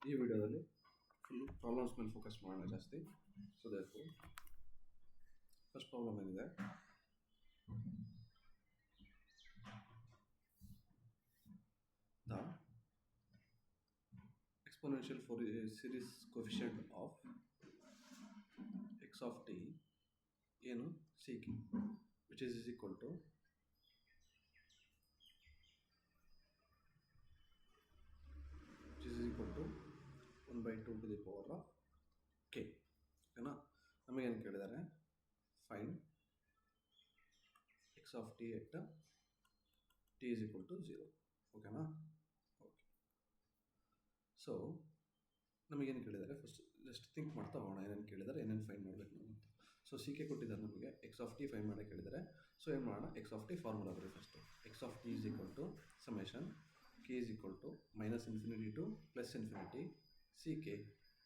ಈ ವಿಡಿಯೋದಲ್ಲಿ full problems ಮೇಲೆ ಫೋಕಸ್ ಮಾಡೋಣ ಜಾಸ್ತಿ. ಸೊ ದೇರ್ಫೋರ್ ಫಸ್ಟ್ ಪ್ರಾಬ್ಲಮ್ ಏನಿದೆ, the exponential for a series coefficient of x of t ಏನು ck which is equal to 1 by 2 to the power of k. ಓಕೆನಾ? ನಮಗೇನು ಕೇಳಿದ್ದಾರೆ, find x of t at t is equal to 0. ಓಕೆನಾ? Okay. So ನಮಗೇನು ಕೇಳಿದ್ದಾರೆ, first just think ಮಾಡ್ತಾ ಹೋಗೋಣ. ಏನೇನು ಕೇಳಿದ್ದಾರೆ, ಏನೇನು ಫೈಂಡ್ ಮಾಡಬೇಕು ನಾವು ಅಂತ. ಸೊ ಸಿ ಕೆ ಕೊಟ್ಟಿದ್ದಾರೆ ನಮಗೆ, ಎಕ್ಸ್ ಆಫ್ ಟಿ ಫೈಂಡ್ ಮಾಡೋಕ್ಕೆ ಕೇಳಿದ್ದಾರೆ. ಸೊ ಏನು ಮಾಡೋಣ, ಎಕ್ಸ್ ಆಫ್ ಟಿ ಫಾರ್ಮುಲಾ ಬರೀ first. X of T is equal to summation k is equal to minus infinity to plus infinity c k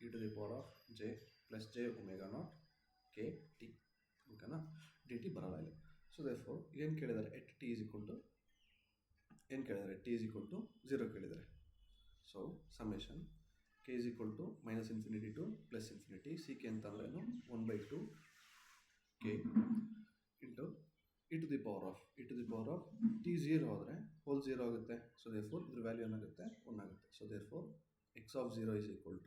e to the power of j plus j omega naught k t. ಓಕೆನಾ? D t ಬರಲ್ಲ ಇಲ್ಲಿ. So therefore ಏನು ಕೇಳಿದ್ದಾರೆ, at t is equal to ಏನು ಕೇಳಿದ್ದಾರೆ, t is equal to 0 ಕೇಳಿದ್ದಾರೆ. So summation k is equal to minus infinity to plus infinity c k ಅಂತಂದ್ರೇನು 1 by 2 k into e to the power of t 0 ಆದರೆ hole 0 ಆಗುತ್ತೆ. So therefore ಇದ್ರ value ಏನಾಗುತ್ತೆ, 1 ಆಗುತ್ತೆ. So therefore x of 0 is equal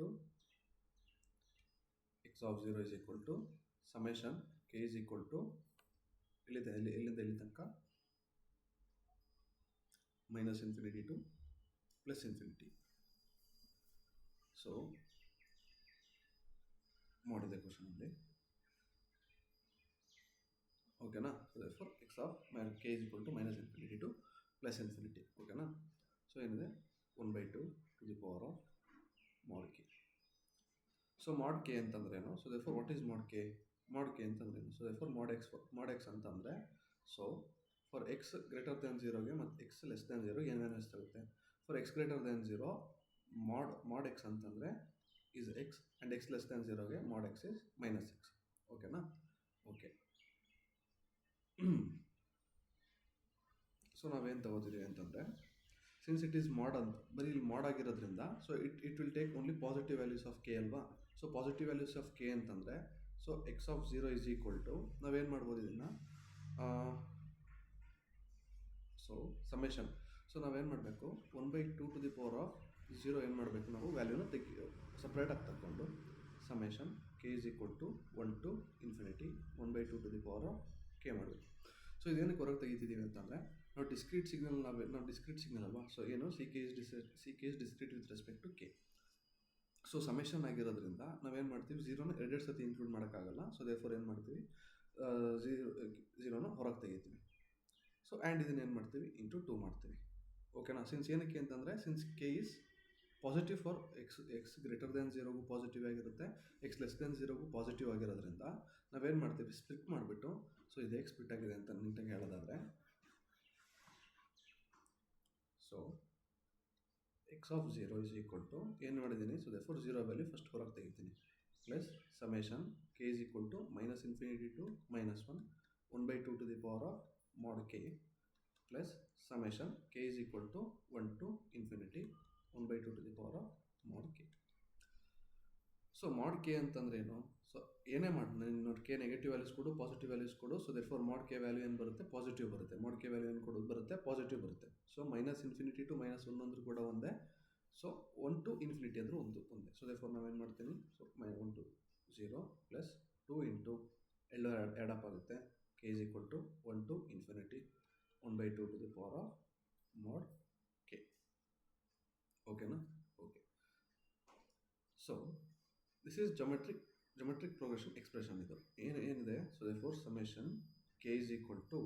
to summation k is equal to ಎಲ್ಲಿಂದ ಎಲ್ಲಿ ತನಕ, minus infinity to plus infinity. So ಮಾಡಿದೆ ಕ್ವಶನಲ್ಲಿ. ಓಕೆನಾ? So therefore x of k is equal to minus infinity to plus infinity. ಓಕೆನಾ? So ಏನಿದೆ, 1 by 2 to the power of mod k. So mod k ಅಂತಂದ್ರೇನು, so therefore what is mod k ಅಂತಂದ್ರೇನು, so therefore mod x ಅಂತಂದರೆ, so for x greater than 0ಗೆ ಮತ್ತು X less than 0ಗೆ ಏನೇನು ಎಷ್ಟಾಗುತ್ತೆ. For x greater than 0 mod x ಅಂತಂದರೆ is x and x less than 0ಗೆ mod x is minus x. ಓಕೆನಾ? ಓಕೆ. ಸೊ ನಾವೇನು ತಗೋತೀವಿ ಅಂತಂದರೆ, ಸಿನ್ಸ್ ಇಟ್ ಈಸ್ ಮಾಡ್ ಅಂತ ಬರೀ ಇಲ್ಲಿ ಮಾಡ್ ಆಗಿರೋದ್ರಿಂದ, so it will take only positive values of k ಅಲ್ವಾ. So positive values of k ಅಂತಂದರೆ, so x of 0 is equal to ನಾವೇನು ಮಾಡ್ಬೋದು ಇದನ್ನು, ಸೊ ಸಮೇಷನ್. ಸೊ ನಾವೇನು ಮಾಡಬೇಕು, 1 by 2 to the power of 0 ಏನು ಮಾಡಬೇಕು, ನಾವು ವ್ಯಾಲ್ಯೂನ ಸಪ್ರೇಟಾಗಿ ತಗೊಂಡು summation k is equal to 1 to infinity 1 by 2 to the power of k ಮಾಡಬೇಕು. ಸೊ ಇದೇನಕ್ಕೆ ಹೊರಗೆ ತೆಗಿತಿದ್ದೀವಿ ಅಂತಂದರೆ, ನಾವು ಡಿಸ್ಕ್ರೀಟ್ ಸಿಗ್ನಲ್ ಅಲ್ವಾ. ಸೊ ಏನು c K is discrete with respect to k. So summation ಆಗಿರೋದ್ರಿಂದ ನಾವೇನು ಮಾಡ್ತೀವಿ, 0ನ ಎರಡೆರಡು ಸತಿ ಇನ್ಕ್ಲೂಡ್ ಮಾಡೋಕ್ಕಾಗಲ್ಲ. ಸೊ ದೇರ್ಫೋರ್ ಏನು ಮಾಡ್ತೀವಿ, 0ನ ಹೊರಗೆ ತೆಗಿತೀವಿ. ಸೊ ಆ್ಯಂಡ್ ಇದನ್ನು ಏನು ಮಾಡ್ತೀವಿ, ಇಂಟು 2 ಮಾಡ್ತೀವಿ. ಓಕೆನಾ? ಸಿನ್ಸ್ ಏನಕ್ಕೆ ಅಂತಂದರೆ, since k is positive for x greater than 0ಗೂ ಪಾಸಿಟಿವ್ ಆಗಿರುತ್ತೆ, ಎಕ್ಸ್ ಲೆಸ್ ದ್ಯಾನ್ 0ಗೂ ಪಾಸಿಟಿವ್ ಆಗಿರೋದ್ರಿಂದ ನಾವೇನು ಮಾಡ್ತೀವಿ, ಸ್ಪ್ಲಿಟ್ ಮಾಡಿಬಿಟ್ಟು, ಸೊ ಇದು ಹೇಗೆ ಸ್ಪ್ಲಿಟ್ ಆಗಿದೆ ಅಂತ ನೀಟಾಗಿ ಹೇಳೋದಾದರೆ, so x of 0 is equal to ಏನು ಮಾಡಿದ್ದೀನಿ, ಸೊ ದೇರ್ಫೋರ್ 0 ವ್ಯಾಲ್ಯೂ ಫಸ್ಟ್ ಹೊರಗೆ ತೆಗಿತೀನಿ, plus summation k is equal to minus infinity to minus 1 by 2 to the power of mod k plus summation k is equal to 1 to infinity 1 by 2 to the power of mod k. So mod k ಅಂತಂದ್ರೆ ಏನು, so ಏನೇ ಮಾಡಿ ನೋಡಿ, k negative values ಕೊಡು, positive values ಕೊಡು. So therefore ಮಾಡ್ K value ಏನು ಬರುತ್ತೆ, ಪಾಸಿಟಿವ್ ಬರುತ್ತೆ. ಮಾಡ್ ಕೆ ವ್ಯಾಲ್ಯೂ ಏನು ಕೊಡೋದು ಬರುತ್ತೆ, ಪಾಸಿಟಿವ್ ಬರುತ್ತೆ. So minus infinity to minus 1 ಅಂದರೂ ಕೂಡ ಒಂದೇ. ಸೊ 1 to ಇನ್ಫಿನಿಟಿ ಅಂದರೂ ಒಂದೇ. ಸೊ ದೇರ್ಫೋರ್ ನಾವೇನು ಮಾಡ್ತೀನಿ, ಸೊ 1 to 0 ಪ್ಲಸ್ 2 ಇಂಟು ಎಲ್ಲ ಆ್ಯಡಪ್ ಆಗುತ್ತೆ, k is equal to 1 to infinity 1 by 2 to the power of mod k. ಓಕೆನಾ? Okay. So this is geometric progression expression. ಇದು ಏನಿದೆ, so therefore summation k is equal to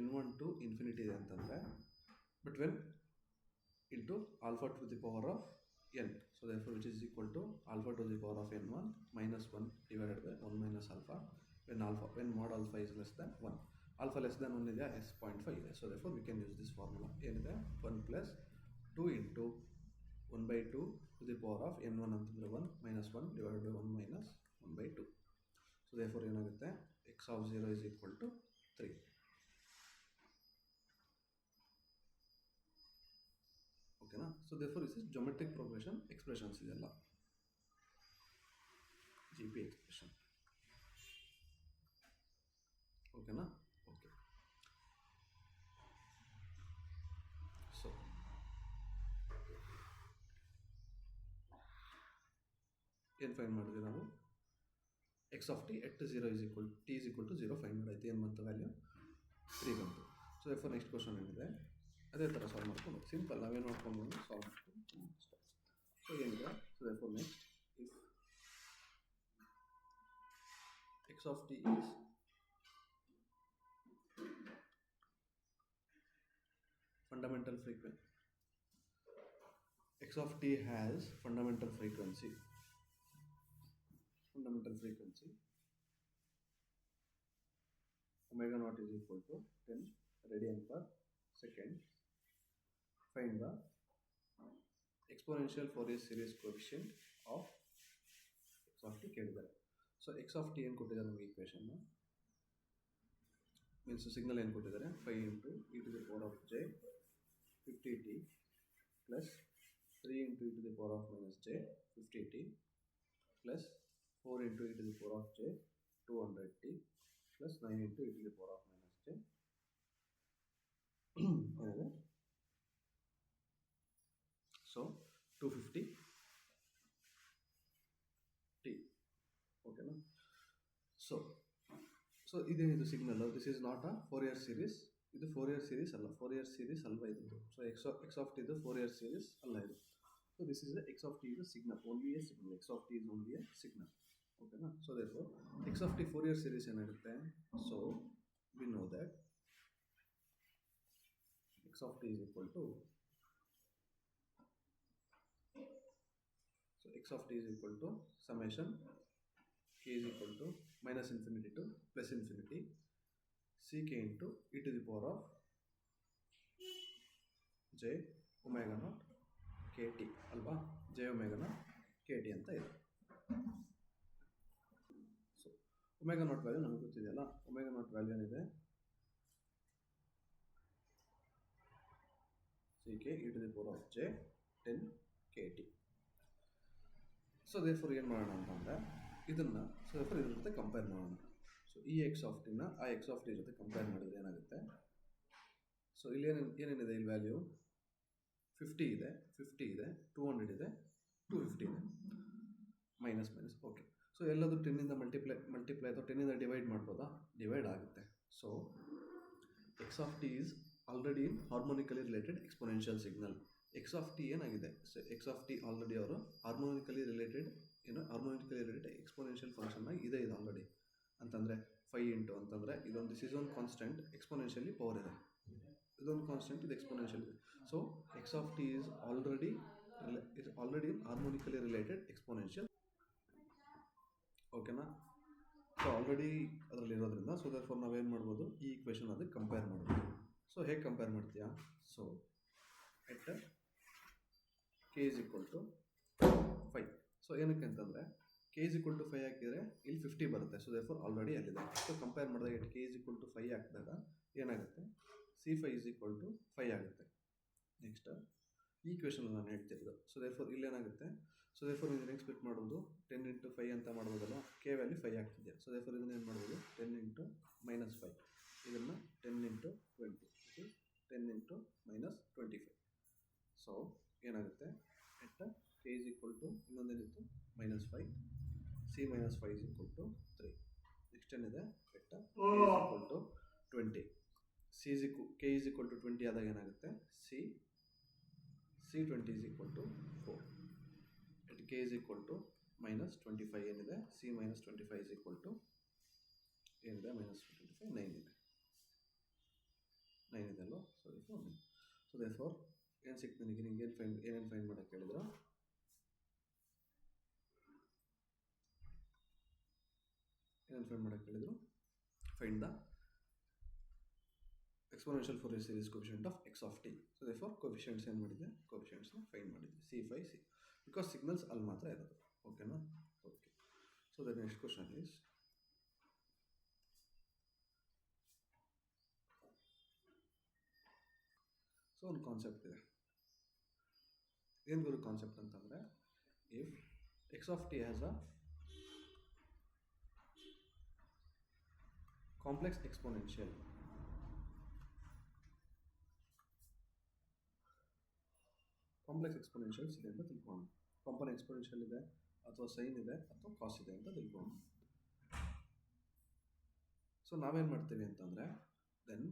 n1 to infinity ಇದೆ ಅಂತಂದರೆ, but when into alpha to the power of n. So therefore which is equal to alpha to the power of n1 minus 1 divided by 1 minus alpha when mod alpha is less than 1. Alpha less than 1 ಇದೆಯಾ, yes 0.5 ಇದೆ. So therefore we can use this formula. ಏನಿದೆ, 1 plus 2 into 1 by 2 to the power of n1 ಅಂತಂದರೆ 1 minus 1 divided by 1 minus 1 by 2. So therefore ಏನಾಗುತ್ತೆ, X of 0 is equal to 3. Okay. ಓಕೆನಾ. So therefore is geometric progression expressions ಇದೆಲ್ಲ G P expression. ಓಕೆನಾ. Okay. So ಏನು find ಮಾಡಿದ್ವಿ ನಾವು, x of t at 0 is equal t is equal to 0 find ಮಾಡೈತೆ. ಏನು ಬಂತು ವ್ಯಾಲ್ಯೂ 3 ಬಂತು. ಸೊ ದೇರ್ಫೋರ್ ನೆಕ್ಸ್ಟ್ ಕ್ವಶನ್ ಏನಿದೆ ಅದೇ ಥರ ಸಾಲ್ವ್ ಮಾಡ್ಕೊಂಡು ಸಿಂಪಲ್ ನಾವೇನು ಮಾಡ್ಕೊಂಡು ಸಾಲ್ವ್ ಮಾಡ್ಕೊಂಡು. ಸೊ ಏನಿದೆ, so therefore next if x of t is fundamental frequency, x of t has fundamental frequency omega naught is equal to 10 radian per second. Find the exponential Fourier series coefficient of x of t ಕೇಳಿದ್ದಾರೆ. So x of t ಏನು ಕೊಟ್ಟಿದ್ದಾರೆ ನಮಗೆ equation means signal ಏನು ಕೊಟ್ಟಿದ್ದಾರೆ 5 into e to the power of j 50t plus 3 into e to the power of minus j 50t plus 4 into e to the power of j 200t plus 9 into e to the power of minus j ಏನಿದೆ, so 250t. ಓಕೆನಾ. So ಇದೇನಿದು signal, this is not a Fourier series, ಇದು Fourier series ಅಲ್ಲ, Fourier series ಅಲ್ವಾ ಇದು. So x of t ಇದು Fourier series ಅಲ್ಲ ಇದು. So this is x of t ಇದು signal, only a signal, x of t is only a signal. ಓಕೆನಾ. So therefore x of t Fourier series ಏನಾಗುತ್ತೆ, so we know that x of t is equal to, so x of t is equal to summation k is equal to minus infinity to plus infinity ck into e to the power of j omega naught kt ಅಲ್ವಾ, j omega naught kt ಅಂತ ಇದೆ. So omega naught value ನಮಗೆ ಗೊತ್ತಿದೆಯಲ್ಲ, omega naught value ಏನಿದೆ ck e to the power of j 10 kt. So therefore ಏನು ಮಾಡೋಣ ಅಂತಂದರೆ ಇದನ್ನು, so therefore ಇದ್ರ ಜೊತೆ ಕಂಪೇರ್ ಮಾಡೋಣ. ಸೊ ಈ ಎಕ್ಸ್ ಆಫ್ ಟಿನ ಆ ಎಕ್ಸ್ ಆಫ್ ಟಿ ಜೊತೆ ಕಂಪೇರ್ ಮಾಡಿದ್ರೆ ಏನಾಗುತ್ತೆ, ಸೊ ಇಲ್ಲಿ ಏನೇನಿದೆ, ಇಲ್ಲಿ ವ್ಯಾಲ್ಯೂ 50 ಇದೆ, 200 ಇದೆ, 250 ಇದೆ, ಮೈನಸ್. ಓಕೆ. ಸೊ ಎಲ್ಲದು 10ಇಂದ ಮಲ್ಟಿಪ್ಲೈ ಅಥವಾ 10ಇಂದ ಡಿವೈಡ್ ಮಾಡ್ಬೋದಾ, ಡಿವೈಡ್ ಆಗುತ್ತೆ. So x of T is already in harmonically related exponential signal. X of t ಏನಾಗಿದೆ, so x of t already ಅವರು ಹಾರ್ಮೋನಿಕಲಿ ರಿಲೇಟೆಡ್ ಎಕ್ಸ್ಪೊನೆನ್ಷಿಯಲ್ ಫಂಕ್ಷನ್ ಆಗಿ ಇದೆ ಇದು ಆಲ್ರೆಡಿ. ಅಂತಂದರೆ 5 ಇಂಟು ಅಂತಂದರೆ ಇದೊಂದು this is one constant, exponentially power ಇದೆ, ಇದೊಂದು ಕಾನ್ಸ್ಟೆಂಟ್, ಇದು ಎಕ್ಸ್ಪೊನೆನ್ಷಿಯಲ್ ಇದೆ. So x of T is already harmonically related exponential. ಓಕೆನಾ. ಸೊ ಆಲ್ರೆಡಿ ಅದರಲ್ಲಿ ಇರೋದ್ರಿಂದ, ಸೊ ದೇರ್ಫೋರ್ ನಾವೇನು ಮಾಡ್ಬೋದು, ಈ ಈಕ್ವೇಷನ್ ಅದಕ್ಕೆ ಕಂಪೇರ್ ಮಾಡ್ಬೋದು. ಸೊ ಹೇಗೆ ಕಂಪೇರ್ ಮಾಡ್ತೀಯಾ, so at k is equal to 5. So ಏನಕ್ಕೆ ಅಂತಂದರೆ ಕೆ ಇಸ್ ಈಕ್ವಲ್ ಟು 5 ಹಾಕಿದರೆ ಇಲ್ಲಿ 50 ಬರುತ್ತೆ. ಸೊ ದೇರ್ಫೋರ್ ಆಲ್ರೆಡಿ ಅಲ್ಲಿದೆ. ಸೊ ಕಂಪೇರ್ ಮಾಡಿದಾಗ at k is equal to 5 ಹಾಕಿದಾಗ ಏನಾಗುತ್ತೆ, C5 ಇಸ್ ಈಕ್ವಲ್ ಟು 5 ಆಗುತ್ತೆ. ನೆಕ್ಸ್ಟ್ ಈ ಈಕ್ವೇಷನ್ ನಾನು ಹೇಳ್ತಿರೋದು. ಸೊ ದೇರ್ಫೋರ್ ಇಲ್ಲೇನಾಗುತ್ತೆ, ಸೊ ದೇರ್ಫೋರ್ ಇದನ್ನು ಎಕ್ಸ್ಪೆಕ್ಟ್ ಮಾಡೋದು 10 ಇಂಟು 5 ಅಂತ ಮಾಡ್ಬೋದಲ್ಲ, ಕೆ ವ್ಯಾಲ್ಯೂ 5 ಆಗ್ತಿದೆ. ಸೊ ದೇರ್ಫೋರ್ ಇದನ್ನು ಏನು ಮಾಡ್ಬೋದು, 10 ಇಂಟು ಮೈನಸ್ 5, ಇದನ್ನು 10 ಇಂಟು 20, 10 ಇಂಟು ಮೈನಸ್ 25. ಸೊ ಏನಾಗುತ್ತೆ, at k is equal to ಇನ್ನೊಂದೇನಿತ್ತು -5, C minus 5 is equal to 3. Next ಏನಿದೆ, at k is equal to 20, k is equal to 20 ಆದಾಗ ಏನಾಗುತ್ತೆ, C20 is equal to 4. At k is equal to -25 ಏನಿದೆ, C minus 25 is equal to ಏನಿದೆ, -25 9 ಇದೆ, 9 ಇದೆ ಅಲ್ವಾ. So therefore ಏನು ಸಿಕ್ತು ನನಗೆ, ನಿಂಗೆ ಏನೇನು ಫೈಂಡ್ ಮಾಡೋಕ್ಕೆ ಹೇಳಿದ್ರು, find the exponential Fourier series coefficient of x of t. So therefore coefficients ಏನು ಮಾಡಿದೆ, coefficients find ಮಾಡಿದ್ವಿ, C5 C, because signals ಅಲ್ಲಿ ಮಾತ್ರ ಇರೋದು. ಓಕೆನಾ. Okay. So the next question is, so ಒಂದು ಕಾನ್ಸೆಪ್ಟ್ ಇದೆ, ಏನು ಗುರು ಕಾನ್ಸೆಪ್ಟ್ ಅಂತಂದರೆ, if x of t has a complex exponential, complex exponentials ಇದೆ ಅಂತ ತಿಳ್ಕೊಂಡು, ಕಾಂಪೌಂಡ್ ಎಕ್ಸ್ಪೋನೆನ್ಷಿಯಲ್ ಇದೆ ಅಥವಾ ಸೈನ್ ಇದೆ ಅಥವಾ ಕಾಸ್ ಇದೆ ಅಂತ ತಿಳ್ಕೊಂಡು. ಸೊ ನಾವೇನು ಮಾಡ್ತೀವಿ ಅಂತಂದರೆ, then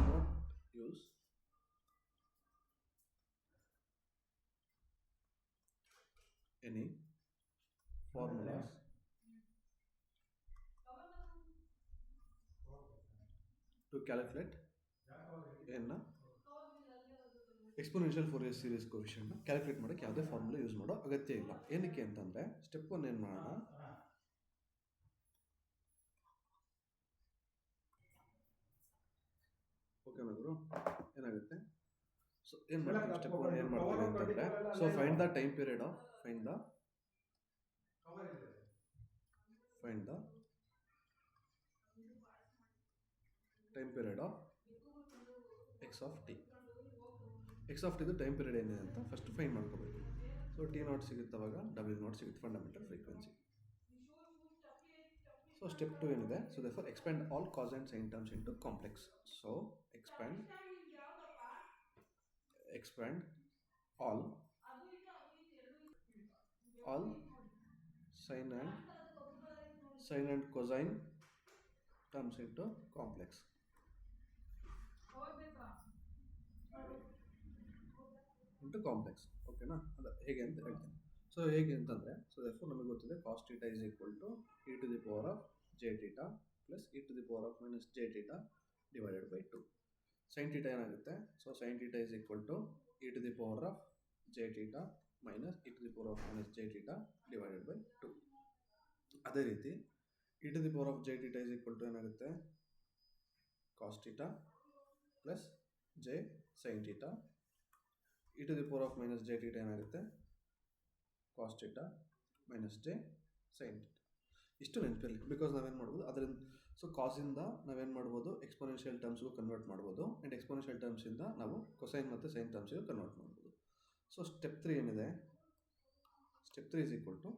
not use any formulas to calculate an exponential Fourier series ಕೋಎಫಿಷಿಯಂಟ್ನ ಕ್ಯಾಲ್ಕುಲೇಟ್ ಮಾಡೋಕ್ಕೆ ಯಾವುದೇ ಫಾರ್ಮುಲಾ ಯೂಸ್ ಮಾಡೋ ಅಗತ್ಯ ಇಲ್ಲ. ಏನಕ್ಕೆ ಅಂತಂದರೆ, ಸ್ಟೆಪ್ 1 ಏನು ಮಾಡೋಣ, ಓಕೆನಾ ಗುರು, ಏನಾಗುತ್ತೆ, ಸೊ ಏನು ಮಾಡ್ತೀವಿ, ಸ್ಟೆಪ್ 1 ಏನು ಮಾಡ್ತೀವಿ ಅಂತಂದರೆ, so find the time period of time period of x of t. X of ಟಿದು ಟೈಮ್ ಪೀರಿಯಡ್ ಏನಿದೆ ಅಂತ ಫಸ್ಟ್ ಫೈಂಡ್ ಮಾಡ್ಕೋಬೇಕು. ಸೊ ಟಿ ನಾಟ್ ಸಿಗುತ್ತೆ, ಅವಾಗ ಡಬ್ಲ್ಯೂ ನಾಟ್ ಸಿಗುತ್ತೆ, ಫಂಡಮೆಂಟಲ್ ಫ್ರೀಕ್ವೆನ್ಸಿ. ಸೊ ಸ್ಟೆಪ್ 2 ಏನಿದೆ, so therefore expand all cos and sine terms into complex. So expand all sin and cosine terms into complex. ಓಕೆನಾ, ಅದು ಹೇಗೆ ಅಂತ ಹೇಳ್ತೀನಿ. ಸೊ ಹೇಗೆ ಅಂತಂದರೆ, ಸೊ ದೇರ್ಫೋರ್ ನಮಗೆ ಗೊತ್ತಿದೆ cos theta is equal to e to the power of j theta plus e to the power of minus j theta divided by 2. Sine theta ಏನಾಗುತ್ತೆ, so sine theta is equal to e to the power of j theta minus e to the power of minus j theta divided by 2. ಅದೇ ರೀತಿ e to the power of j theta is equal to ಏನಾಗುತ್ತೆ, cos theta plus j sine theta. e to the power of minus j theta ಏನಾಗುತ್ತೆ, cos theta minus j sine theta. ಇಷ್ಟು ನೆನಪಿರಲಿ, because ನಾವೇನು ಮಾಡ್ಬೋದು ಅದರಿಂದ, so ಕಾಸಿಂದ ನಾವೇನು ಮಾಡ್ಬೋದು, ಎಕ್ಸ್ಪೋನೆನ್ಷಿಯಲ್ ಟರ್ಮ್ಸ್ಗೂ ಕನ್ವರ್ಟ್ ಮಾಡ್ಬೋದು, ಆ್ಯಂಡ್ ಎಕ್ಸ್ಪೋನೆನ್ಷಿಯಲ್ ಟರ್ಮ್ಸಿಂದ ನಾವು ಕೊಸೈನ್ ಮತ್ತು ಸೈನ್ ಟರ್ಮ್ಸಿಗೂ ಕನ್ವರ್ಟ್ ಮಾಡ್ಬೋದು. ಸೊ ಸ್ಟೆಪ್ 3 ಏನಿದೆ, step 3 is equal to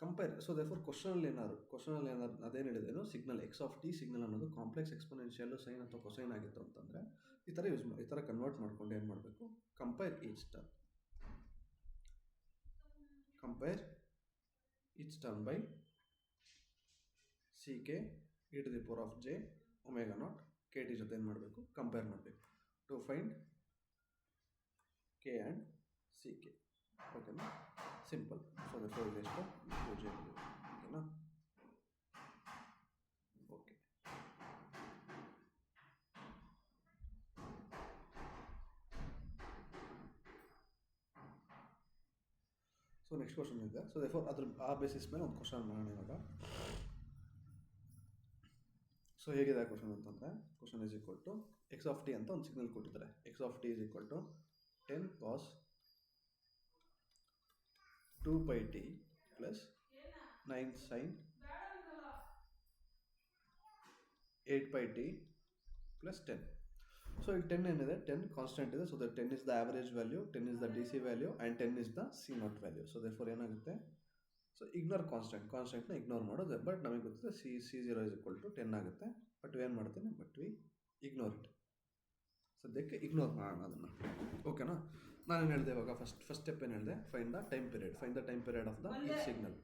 compare. So therefore ಕ್ವಶನಲ್ಲಿ ಏನಾದ್ರು ಅದೇನು ಹೇಳಿದೇನು, signal x of t signal ಅನ್ನೋದು ಕಾಂಪ್ಲೆಕ್ಸ್ ಎಕ್ಸ್ಪೋನೆನ್ಷಿಯಲ್ ಸೈನ್ ಅಥವಾ ಕೊಸೈನ್ ಆಗಿತ್ತು ಅಂತಂದರೆ ಈ ಥರ ಕನ್ವರ್ಟ್ ಮಾಡ್ಕೊಂಡು ಏನು ಮಾಡಬೇಕು, compare each term by C k e to the power of j omega naught k t ಜೊತೆ ಏನು ಮಾಡಬೇಕು, ಕಂಪೇರ್ ಮಾಡಬೇಕು to find k and c k. ಓಕೆನಾ, ಸಿಂಪಲ್. ಸೊ ದೇರ್ಫೋರ್ ಇದು ಎಷ್ಟು, ಓಕೆನಾ. ಓಕೆ, ಸೊ ನೆಕ್ಸ್ಟ್ ಕ್ವಶನ್ ಇದೆ. ಸೊ ದೇರ್ಫೋರ್ ಆ ಬೇಸಿಸ್ ಮೇಲೆ ಒಂದು ಕ್ವಶನ್ ಮಾಡೋಣ ಇವಾಗ. ಸೊ ಹೇಗಿದೆ ಕ್ವಶನ್ ಅಂತಂದರೆ, question is equal to x of t ಅಂತ ಒಂದು ಸಿಗ್ನಲ್ ಕೊಟ್ಟಿದ್ದಾರೆ. X of T is equal to 10 cos 2 pi t plus 9 sin 8 pi t plus 10. So ಇಲ್ಲಿ 10 ಏನಿದೆ, 10 ಕಾನ್ಸ್ಟೆಂಟ್ ಇದೆ. So the 10 is the average value, 10 is the D C value and 10 is the C not value. So therefore ಏನಾಗುತ್ತೆ, so ignore ಕಾನ್ಸ್ಟೆಂಟ್ನ ignore ಮಾಡೋದು. But ನಮಗೆ ಗೊತ್ತಿದೆ C0 is equal to 10 ಆಗುತ್ತೆ. But ಏನು ಮಾಡ್ತೀನಿ, ಬಟ್ ವಿ ಇಗ್ನೋರ್ ಇಟ್, ಸದ್ಯಕ್ಕೆ ignore ಮಾಡೋಣ ಅದನ್ನು. ಓಕೆನಾ, ನಾನೇನು ಹೇಳಿದೆ ಇವಾಗ, ಫಸ್ಟ್ ಸ್ಟೆಪ್ ಏನು ಹೇಳಿದೆ, find the time period of the ಈ ಸಿಗ್ನಲ್.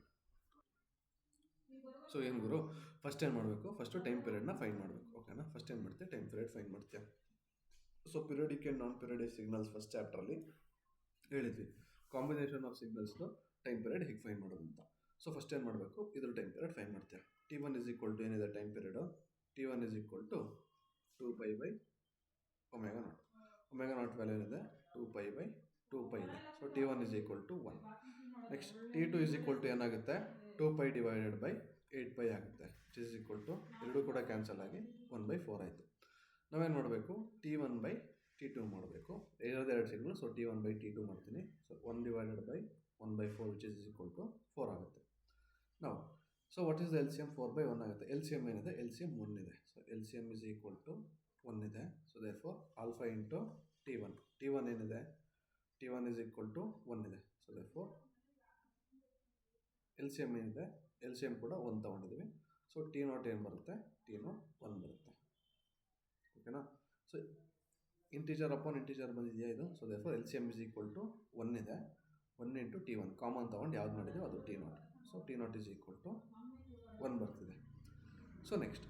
ಸೊ ಏನು ಗುರು, ಫಸ್ಟ್ ಏನು ಮಾಡಬೇಕು, ಫಸ್ಟು ಟೈಮ್ ಪೀರಿಯಡ್ನ ಫೈಂಡ್ ಮಾಡಬೇಕು. ಓಕೆನಾ, ಫಸ್ಟ್ ಏನು ಮಾಡ್ತೀಯ, ಟೈಮ್ ಪೀರಿಯಡ್ ಫೈಂಡ್ ಮಾಡ್ತೀಯ. So periodic and non periodic signals first ಚಾಪ್ಟ್ರಲ್ಲಿ ಹೇಳಿದ್ವಿ, ಕಾಂಬಿನೇಷನ್ ಆಫ್ ಸಿಗ್ನಲ್ಸ್ದು ಟೈಮ್ ಪೀರಿಯಡ್ ಹೇಗೆ ಫೈಂಡ್ ಮಾಡೋದು ಅಂತ. ಸೊ ಫಸ್ಟ್ ಏನು ಮಾಡಬೇಕು, ಇದ್ರ ಟೈಮ್ ಪೀರಿಯಡ್ ಫೈಂಡ್ ಮಾಡ್ತೀಯ. T1 ಇಸ್ ಈಕ್ವಲ್ ಟು ಏನಿದೆ time period, T1 is equal to 2 pi by omega naught. Omega naught value ಏನಿದೆ 2 pi ಬೈ 2 pi ಇದೆ. So T1 is equal to 1. Next T2 is equal to ಏನಾಗುತ್ತೆ, 2 pi divided by 8 pi ಆಗುತ್ತೆ, which is equal to ಎರಡೂ ಕೂಡ cancel ಆಗಿ 1/4 ಆಯಿತು. ನಾವೇನು ಮಾಡಬೇಕು, T1 ಬೈ T2 ಮಾಡಬೇಕು. ಎರಡು signal, so T1 by T2 ಮಾಡ್ತೀನಿ. So 1 divided by 1/4 which is equal to 4 ಆಗುತ್ತೆ. ನಾವು so what is the LCM, 4/1 ಆಗುತ್ತೆ. LCM ಏನಿದೆ, LCM 1 ಇದೆ. So LCM is equal to 1 ಇದೆ. So therefore alpha into T1 ಏನಿದೆ T1 is equal to 1 ಇದೆ. So therefore LCM ಏನಿದೆ, LCM ಕೂಡ 1 ತೊಗೊಂಡಿದ್ದೀವಿ. ಸೊ T0 ಏನು ಬರುತ್ತೆ, T0 1 ಬರುತ್ತೆ. ಓಕೆನಾ. ಸೊ ಇಂಟೀಜರ್ ಅಪಾನ್ ಇಂಟೀಜರ್ ಬಂದಿದೆಯಾ ಇದು. So therefore LCM is equal to 1 ಇದೆ. 1 into T1 ಕಾಮನ್ ತೊಗೊಂಡು ಯಾವ್ದು ಮಾಡಿದ್ದೀವಿ ಅದು T0. So T0 is equal to 1 ಬರ್ತಿದೆ. So next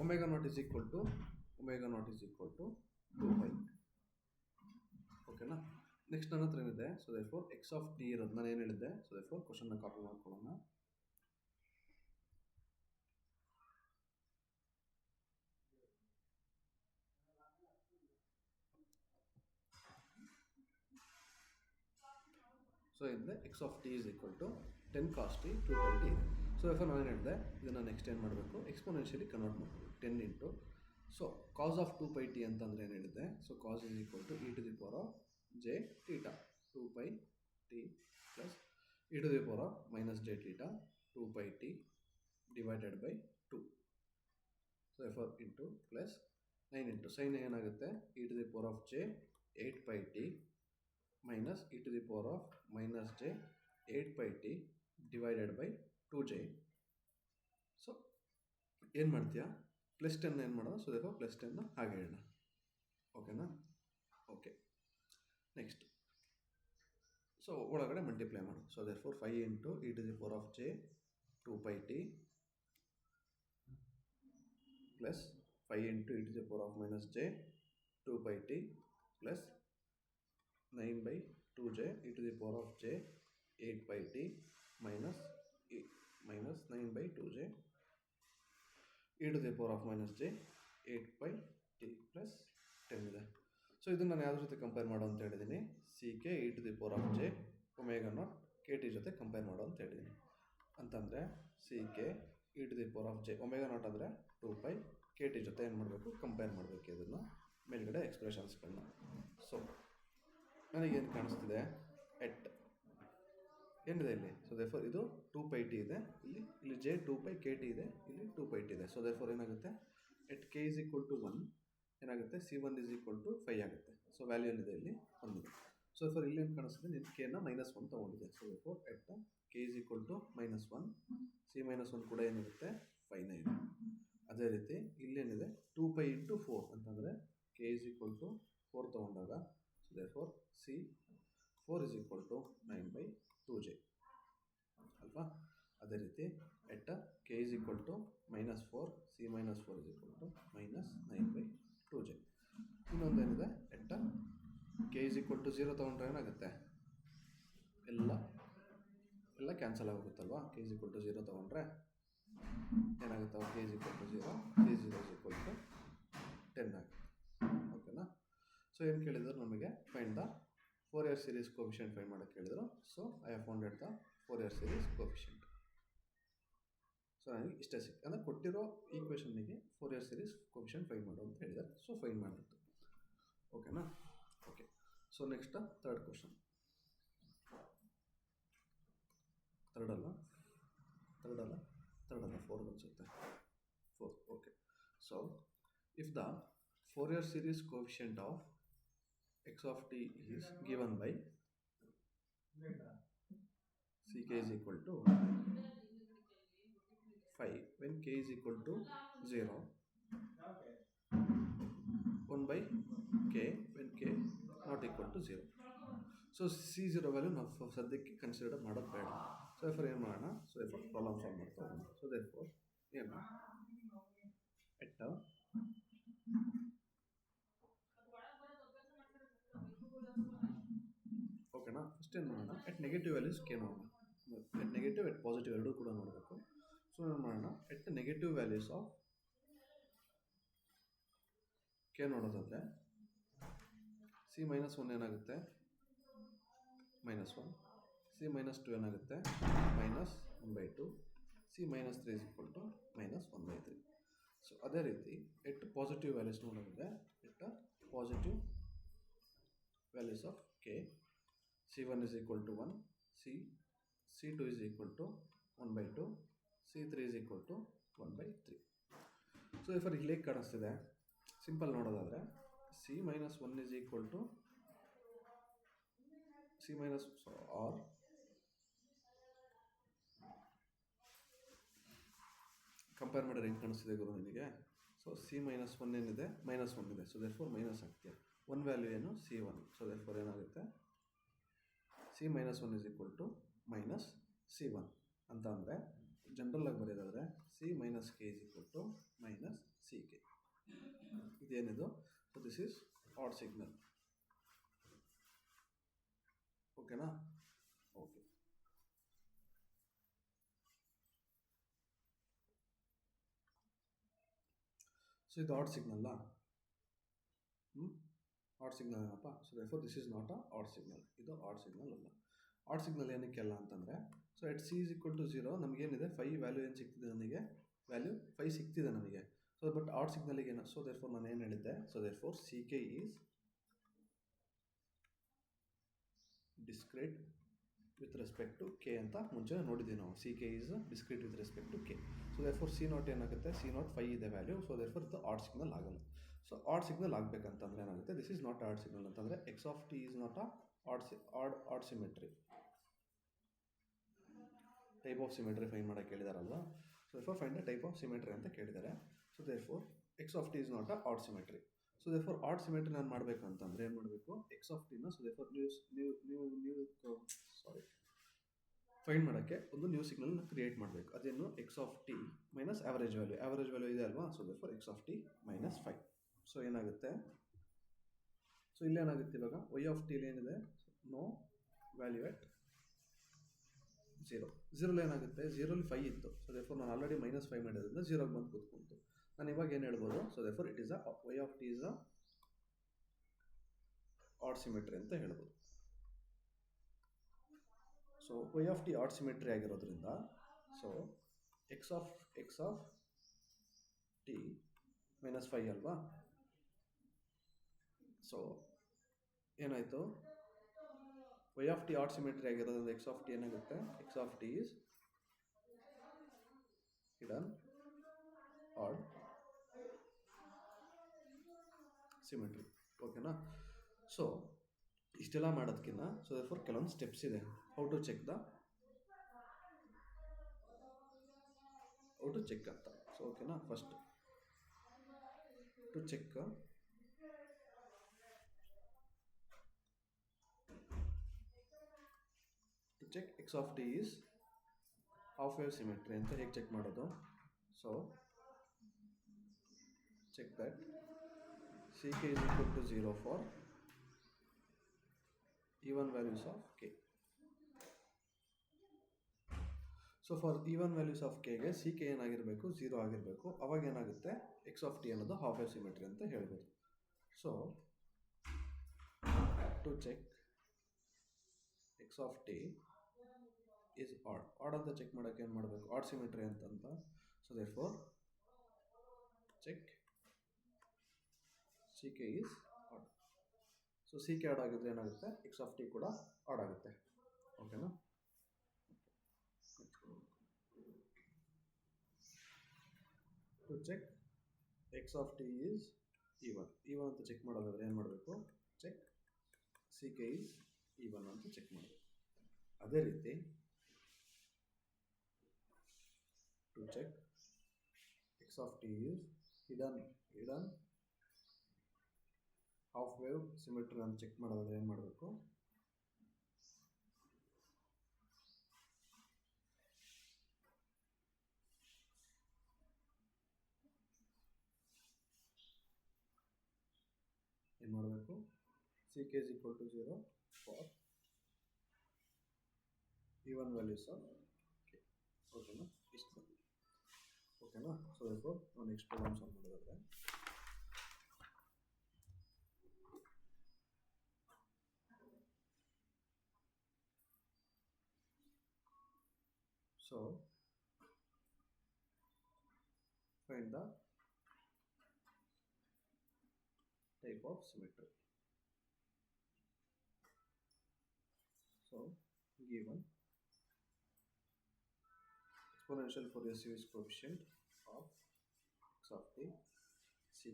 omega not is equal to 2π. ಓಕೆನಾ. ನೆಕ್ಸ್ಟ್ ನನ್ನ ಹತ್ರ ಏನಿದೆ, so therefore x of t ಇರೋದು ನಾನು ಏನು ಹೇಳಿದ್ದೆ. ಸೊ therefore ಕ್ವಶನ್ನ ಕಾಪಿ ಮಾಡ್ಕೊಳ್ಳೋಣ. ಸೊ ಏನಿದೆ, x of t is equal to 10 cos t 2πt. So therefore ನಾನು ಏನು ಹೇಳಿದೆ, ಇದನ್ನು ನೆಕ್ಸ್ಟ್ ಏನು ಮಾಡಬೇಕು, ಎಕ್ಸ್ಪೋನೆನ್ಷಿಯಲಿ ಕನ್ವರ್ಟ್ ಮಾಡಬೇಕು. 10 into so cos of 2πt ಅಂತಂದರೆ ಏನು ಹೇಳಿದ್ದೆ. So cos is equal to e to the power of j theta 2πt plus e to the power of minus j theta 2πt divided by 2. So therefore into plus 9 into sin ಏನಾಗುತ್ತೆ, e to the power of j 8πt minus e to the power of minus j 8πt divided by 2j. So ಏನು ಮಾಡ್ತೀಯಾ, plus 10 ಏನು ಮಾಡೋದು. So therefore plus 10 ಹಾಗೆ ಹೇಳೋಣ. ಓಕೆನಾ. Okay. Next so ಒಳಗಡೆ multiply ಮಾಡು. So therefore 5 into e to the power of j 2πt plus 5 into e to the power of minus j 2πt plus 9 by 2j e to the power of j 8πt minus 9 by 2j e to the power of minus j 8πt plus 10 ಇದೆ. So ಇದನ್ನು ನಾನು ಯಾವ್ದ್ರ ಜೊತೆ compare ಮಾಡೋ ಅಂತ ಹೇಳಿದ್ದೀನಿ, ck e to the power of j omega not kt ಜೊತೆ compare ಮಾಡೋ ಅಂತ ಹೇಳಿದ್ದೀನಿ. ಅಂತಂದರೆ ck e to the power of j omega not ಅಂದರೆ 2π, kt ಜೊತೆ ಏನು ಮಾಡಬೇಕು, ಕಂಪೇರ್ ಮಾಡಬೇಕು ಇದನ್ನು ಮೇಲ್ಗಡೆ ಎಕ್ಸ್ಪ್ರೆಷನ್ಸ್ಗಳನ್ನ. ಸೊ ನನಗೇನು ಕಾಣಿಸ್ತಿದೆ, ಎಟ್ ಏನಿದೆ ಇಲ್ಲಿ. ಸೊ therefore ಇದು 2πt ಇದೆ, ಇಲ್ಲಿ j 2π kt ಇದೆ, ಇಲ್ಲಿ 2πt ಇದೆ. ಸೊ therefore ಏನಾಗುತ್ತೆ, ಎಟ್ k is equal to 1 ಏನಾಗುತ್ತೆ, C1 is equal to 5 ಆಗುತ್ತೆ. ಸೊ ವ್ಯಾಲ್ಯೂ ಏನಿದೆ ಇಲ್ಲಿ 1 ಇದೆ. ಸೊ therefore ಇಲ್ಲಿ ಏನು ಕಾಣಿಸ್ತಿದೆ, ನಿನ್ನ k ನ -1 ತೊಗೊಂಡಿದೆ. So therefore at k is equal to -1, C -1 ಕೂಡ ಏನಿರುತ್ತೆ 5ನೇ ಇದೆ. ಅದೇ ರೀತಿ ಇಲ್ಲೇನಿದೆ 2π into 4 ಅಂತಂದರೆ k is equal to 4 ತೊಗೊಂಡಾಗ so therefore C4 is equal to 9 by 2j ಅಲ್ವಾ. ಅದೇ ರೀತಿ ಎಟ್ k is equal to -4, C -4 is equal to -9 by 2j. ಇನ್ನೊಂದೇನಿದೆ, at k is equal to 0 ತೊಗೊಂಡ್ರೆ ಏನಾಗುತ್ತೆ, ಎಲ್ಲ cancel ಆಗೋಗುತ್ತಲ್ವಾ. k is equal to 0 ತೊಗೊಂಡ್ರೆ ಏನಾಗುತ್ತೆ, k is equal to 0, C0 is equal to 10 ಆಗುತ್ತೆ. ಓಕೆನಾ. ಸೊ ಏನು ಕೇಳಿದ್ರು ನಮಗೆ, find the Fourier series coefficient find ಮಾಡೋಕ್ಕೆ ಹೇಳಿದರು. So I have founded the Fourier series coefficient. So ನನಗೆ ಇಷ್ಟೇ ಸಿಕ್ತು, ಅಂದರೆ ಕೊಟ್ಟಿರೋ ಈಕ್ವೇಷನ್ನಿಗೆ Fourier series coefficient ಫೈಂಡ್ ಮಾಡು ಅಂತ ಹೇಳಿದ್ದಾರೆ. ಸೊ ಫೈಂಡ್ ಮಾಡಿತ್ತು. ಓಕೆನಾ. Okay. So next third question. Third ಅಲ್ಲ ಫೋರ್ತ್ ಅನಿಸುತ್ತೆ. Fourth. Okay. So if the Fourier series coefficient of x of t is given by ck is equal to 5 when k is equal to 0, 1 by k when k not equal to 0. So C0 value ನಾವು ಸದ್ಯಕ್ಕೆ consider ಮಾಡೋದು ಬೇಡ. So therefore ಏನು ಮಾಡೋಣ, so therefore problem solve ಮಾಡ್ತಾ ಹೋಗೋಣ. So therefore ಏನು ಎಟ್ ಓಕೆನಾ. ಫಸ್ಟ್ ಏನು ಮಾಡೋಣ, ಎಟ್ ನೆಗೆಟಿವ್ ವ್ಯಾಲ್ಯೂಸ್ ಕೆ ನೋಡೋಣ. ಎಟ್ ನೆಗೆಟಿವ್ ಎಟ್ ಪಾಸಿಟಿವ್ ಎರಡೂ ಕೂಡ ನೋಡಬೇಕು. ಸೊ ಏನು ಮಾಡೋಣ, ಎಟ್ ನೆಗೆಟಿವ್ ವ್ಯಾಲ್ಯೂಸ್ ಆಫ್ ಕೆ ನೋಡೋದಾದರೆ C -1 ಏನಾಗುತ್ತೆ, -1, C -2 ಏನಾಗುತ್ತೆ, -1/2, C -3 is equal to -1/3. So ಅದೇ ರೀತಿ ಎಟ್ ಪಾಸಿಟಿವ್ ವ್ಯಾಲ್ಯೂಸ್ ನೋಡೋದಾದರೆ at positive values of k C1 is equal to 1, C2 is equal to 1/2, C3 is equal to 1/3. So therefore ಇಲ್ಲಿ ಹೇಗೆ ಕಾಣಿಸ್ತಿದೆ, simple ನೋಡೋದಾದರೆ C -1 is equal to C minus R compare ಮಾಡಿದ್ರೆ ಹೆಂಗೆ ಕಾಣಿಸ್ತಿದೆ ಗುರು ನಿನಗೆ? ಸೊ ಸಿ ಮೈನಸ್ ಒನ್ ಏನಿದೆ, ಮೈನಸ್ ಒನ್ ಇದೆ, ಸೊ ದೇರ್ಫೋರ್ ಮೈನಸ್ ಆಗ್ತೀಯ. ಒನ್ ವ್ಯಾಲ್ಯೂ ಏನು, ಸಿ ಒನ್, ಸೊ ದೇರ್ಫೋರ್ ಏನಾಗುತ್ತೆ, C minus one is equal to minus C one ಅಂತ ಅಂದರೆ ಜನರಲಾಗಿ ಬರೆಯೋದಾದರೆ C minus k is equal to minus C k. ಇದೇನಿದು, so this is odd signal. ಓಕೆನಾ? Okay. So ಇದು odd ಸಿಗ್ನಲ್ಲ, ಆಡ್ ಸಿಗ್ನಲ್ ಏನಪ್ಪ? So therefore this is not a odd signal, ಇದು ಆಡ್ ಸಿಗ್ನಲ್ ಅಲ್ಲ. ಆಡ್ ಸಿಗ್ನಲ್ ಏನಕ್ಕೆಲ್ಲ ಅಂತಂದರೆ, so at C is equal to 0 ನಮಗೇನಿದೆ, 5 ವ್ಯಾಲ್ಯೂ ಏನು ಸಿಗ್ತಿದೆ ನನಗೆ, ವ್ಯಾಲ್ಯೂ 5 ಸಿಗ್ತಿದೆ ನನಗೆ. ಸೊ ಬಟ್ ಆಡ್ ಸಿಗ್ನಲಿಗೆ ಏನು, ಸೊ ದೇರ್ಫೋರ್ ನಾನು ಏನು ಹೇಳಿದ್ದೆ, so therefore C K is discrete with respect to k ಅಂತ ಮುಂಚೆ ನೋಡಿದ್ದೀವಿ ನಾವು. C K is discrete with respect to k. So therefore C naught ಏನಾಗುತ್ತೆ, ಸಿ ನಾಟ್ 5 ಇದೆ ವ್ಯಾಲ್ಯೂ, ಸೊ ದೇರ್ಫೋರ್ ಇದು ಆಡ್ ಸಿಗ್ನಲ್ ಆಗಲ್ಲ. ಸೊ ಆಡ್ ಸಿಗ್ನಲ್ ಆಗಬೇಕಂತಂದ್ರೆ ಏನಾಗುತ್ತೆ, this is not odd signal ಅಂತಂದರೆ x of T is not a odd symmetry. Type of symmetry find ಮಾಡೋಕ್ಕೆ ಕೇಳಿದಾರಲ್ವಾ, so therefore find the type of symmetry ಅಂತ ಕೇಳಿದ್ದಾರೆ. So therefore x of T is not a odd symmetry. So therefore odd symmetry ನಾನು ಮಾಡಬೇಕು ಅಂತಂದರೆ ಏನು ಮಾಡಬೇಕು, x of ಟಿನ, ಸೊ ದೇರ್ಫೋರ್ ಫೈಂಡ್ ಮಾಡೋಕ್ಕೆ ಒಂದು ನ್ಯೂ ಸಿಗ್ನಲ್ನ ಕ್ರಿಯೇಟ್ ಮಾಡಬೇಕು. ಅದೇನು, x of t minus average value ಇದೆ ಅಲ್ವಾ, so therefore x of t minus 5. So ಏನಾಗುತ್ತೆ, ಸೊ ಇಲ್ಲೇನಾಗುತ್ತೆ ಇವಾಗ, ವೈ ಆಫ್ ಟಿಲಿ ಏನಿದೆ, ನೋ ವ್ಯಾಲ್ಯೂ ಎಟ್ 0. 0 ಏನಾಗುತ್ತೆ, 0 5 ಇತ್ತು, ಸೊ ದೇರ್ಫೋರ್ ನಾನು ಆಲ್ರೆಡಿ ಮೈನಸ್ 5 ಮಾಡಿದ್ರಿಂದ 0ಗೆ ಬಂದು ಕೂತ್ಕೊಂತು. ನಾನು ಇವಾಗ ಏನು ಹೇಳ್ಬೋದು, so therefore it is a y of T is a odd symmetry ಅಂತ ಹೇಳ್ಬೋದು. So y of t odd symmetry ಆಗಿರೋದ್ರಿಂದ, so x of t minus 5 ಅಲ್ವಾ, ಸೊ ಏನಾಯಿತು, y of t odd symmetry ಆಗಿರೋದ್ರಿಂದ ಎಕ್ಸ್ ಆಫ್ ಟಿ ಏನಾಗುತ್ತೆ, X of T is hidden odd symmetry. ಓಕೆನಾ? So ಇಷ್ಟೆಲ್ಲ ಮಾಡೋದಕ್ಕಿಂತ, ಸೊ ದೇರ್ಫೋರ್ ಕೆಲವೊಂದು ಸ್ಟೆಪ್ಸ್ ಇದೆ, ಹೌ ಟು ಚೆಕ್ ಅಂತ. ಸೊ ಓಕೆನಾ, first to check X of T is half wave symmetry ಅಂತ ಹೇಗೆ ಚೆಕ್ ಮಾಡೋದು. So check that C K is equal to 0 for even values of k. So for even values of ಕೆಗೆ C k ಏನಾಗಿರಬೇಕು, 0 ಆಗಿರಬೇಕು. ಅವಾಗ ಏನಾಗುತ್ತೆ, X of t ಅನ್ನೋದು half wave symmetry ಅಂತ ಹೇಳ್ಬೋದು. So to check X of T is odd ಅಂತ check ಮಾಡೋಕ್ಕೆ ಏನು ಮಾಡಬೇಕು, ಆಡ್ ಸಿಮೆಟ್ರಿ ಅಂತ. So therefore check C K is odd. So C K odd ಆಗಿದ್ರೆ ಏನಾಗುತ್ತೆ, ಎಕ್ಸ್ ಆಫ್ ಟಿ ಕೂಡ ಆಡ್ ಆಗುತ್ತೆ. ಓಕೆನಾ? To check X of T is even ಅಂತ ಚೆಕ್ ಮಾಡೋದಾದ್ರೆ ಏನು ಮಾಡಬೇಕು, check C K is even ಅಂತ ಚೆಕ್ ಮಾಡಬೇಕು. ಅದೇ ರೀತಿ to check X of T is hidden half wave symmetry ಅಂತ ಚೆಕ್ ಮಾಡೋದಾದ್ರೆ ಏನು ಮಾಡಬೇಕು, C K is equal to 0 for even values of k. ಓಕೆನಾ? ಇಷ್ಟು ಬಂದಿದೆ. ಓಕೆನಾ? ಸೊ ದೇರ್ಫೋರ್ ನಾವು ನೆಕ್ಸ್ಟ್ ಪ್ರಾಬ್ಲಮ್ ಸಾಲ್ವ್ ಮಾಡೋದಾದ್ರೆ, so find the type of symmetry. So given exponential Fourier series coefficient of x of t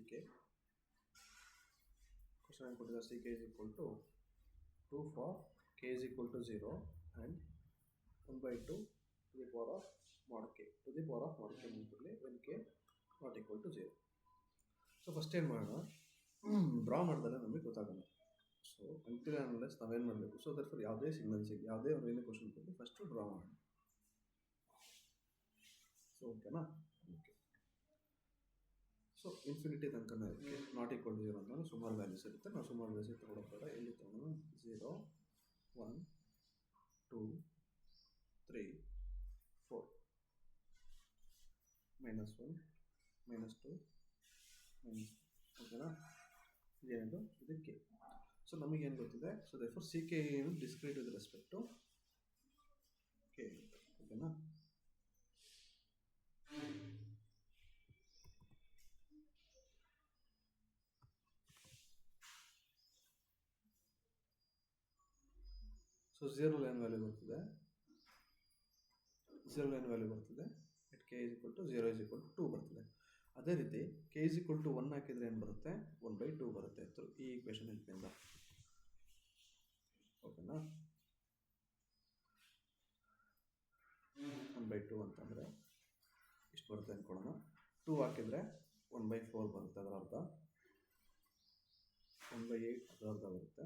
ck, question put the ck is equal to 2 for k is equal to 0 and 1 by 2 to the power of mod k to the power of mod k ನೆನಪಿರಲಿ when k not equal to 0. So first ಏನು ಮಾಡೋಣ, draw ಮಾಡಿದ್ರೆ ನಮಗೆ ಗೊತ್ತಾಗಲ್ಲ. So until unless ನಾವೇನು ಮಾಡಬೇಕು, so ದರ್ಫರ್ ಯಾವುದೇ ಸಿಗ್ನಲ್ಸಿಗೆ ಯಾವುದೇ ಅವ್ರು ಏನೇ ಕ್ವಶನ್ ಕೊಟ್ಟು ಫಸ್ಟು ಡ್ರಾ ಮಾಡೋಣ. ಸೊ ಓಕೆನಾ? ಓಕೆ. ಸೊ ಇನ್ಫಿನಿಟಿ ತನಕ ಇದಕ್ಕೆ ನಾಟ್ ಈಕ್ವಲ್ ಟು 0 ಅಂತ ಸುಮಾರು ವ್ಯಾಲ್ಯೂಸ್ ಇರುತ್ತೆ. ನಾವು ಸುಮಾರು ವ್ಯಾಲ್ಯೂಸ್ ತೊಗೊಳೋದು ಬೇಡ. ಎಲ್ಲಿ ತೊಗೊಳೋಣ? 0 1 2 3 4 -1 -2 ಓಕೆನಾ? ಇದೇನಿದು? ಇದಕ್ಕೆ. ಸೊ ನಮಗೇನು ಗೊತ್ತಿದೆ? ಸೊ ದೇರ್ಫೋರ್ ಸಿ ಕೆ ಏನು discrete with respect to K ಇರುತ್ತೆ. ಓಕೆನಾ? ಸೊ 0 ಲೈನ್ ವ್ಯಾಲ್ಯೂ ಬರ್ತಿದೆ, 0 ಲೈನ್ ವ್ಯಾಲ್ಯೂ ಬರ್ತಿದೆ. It K is equal to 0 is equal to 2 ಬರ್ತಿದೆ. ಅದೇ ರೀತಿ ಕೆ ಇಸ್ ಈಕ್ವಲ್ ಟು 1 ಹಾಕಿದರೆ ಏನು ಬರುತ್ತೆ? 1/2 ಬರುತ್ತೆ ಥ್ರೂ ಈ ಈಕ್ವೇಷನ್ ಹೆಲ್ಪಿಂದ. ಓಕೆನಾ? 1/2 ಅಂತಂದರೆ ಇಷ್ಟು ಬರುತ್ತೆ ಅಂದ್ಕೊಳ್ಳೋಣ. 2 ಹಾಕಿದರೆ 1/4 ಬರುತ್ತೆ, ಅದರ ಅರ್ಧ 1/8 ಅದರ ಅರ್ಧ ಬರುತ್ತೆ.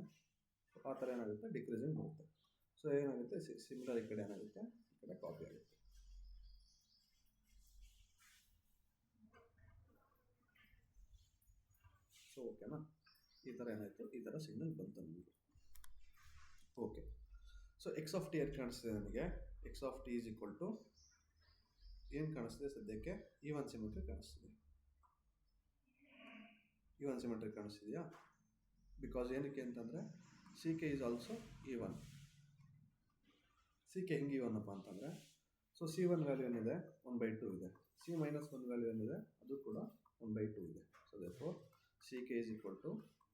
ಆ ಥರ ಏನಾಗುತ್ತೆ? ಡಿಕ್ರೀಸಿಂಗ್ ಬರುತ್ತೆ. ಸೊ ಏನಾಗುತ್ತೆ? ಸಿಮಿಲರ್ ಈ ಕಡೆ ಏನಾಗುತ್ತೆ? ಈ ಕಡೆ ಕಾಪಿ ಆಗುತ್ತೆ. ಸೊ ಓಕೆನಾ? ಈ ಥರ ಏನಾಯಿತು? ಈ ಥರ ಸಿಗ್ನಲ್ ಬಂತು ನಮಗೆ. Okay. So x of t ಏನು ಕಾಣಿಸ್ತಿದೆ ನಮಗೆ? X of T is equal to ಏನು ಕಾಣಿಸ್ತಿದೆ ಸದ್ಯಕ್ಕೆ? ಈವನ್ ಸಿಮೆಟ್ರಿ ಕಾಣಿಸ್ತಿದೆ. ಈವನ್ ಸಿಮೆಟ್ರಿ ಕಾಣಿಸ್ತಿದೆಯಾ? ಬಿಕಾಸ್ ಏನಕ್ಕೆ ಅಂತಂದರೆ C K is also even. C k ಹೆಂಗೆ ಈವನ್ ಅಪ್ಪ ಅಂತಂದರೆ, ಸೊ ಸಿ 1 ವ್ಯಾಲ್ಯೂ ಏನಿದೆ? 1/2 ಇದೆ. ಸಿ -1 ವ್ಯಾಲ್ಯೂ ಏನಿದೆ? ಅದು ಕೂಡ 1/2 ಇದೆ. So therefore C K is equal to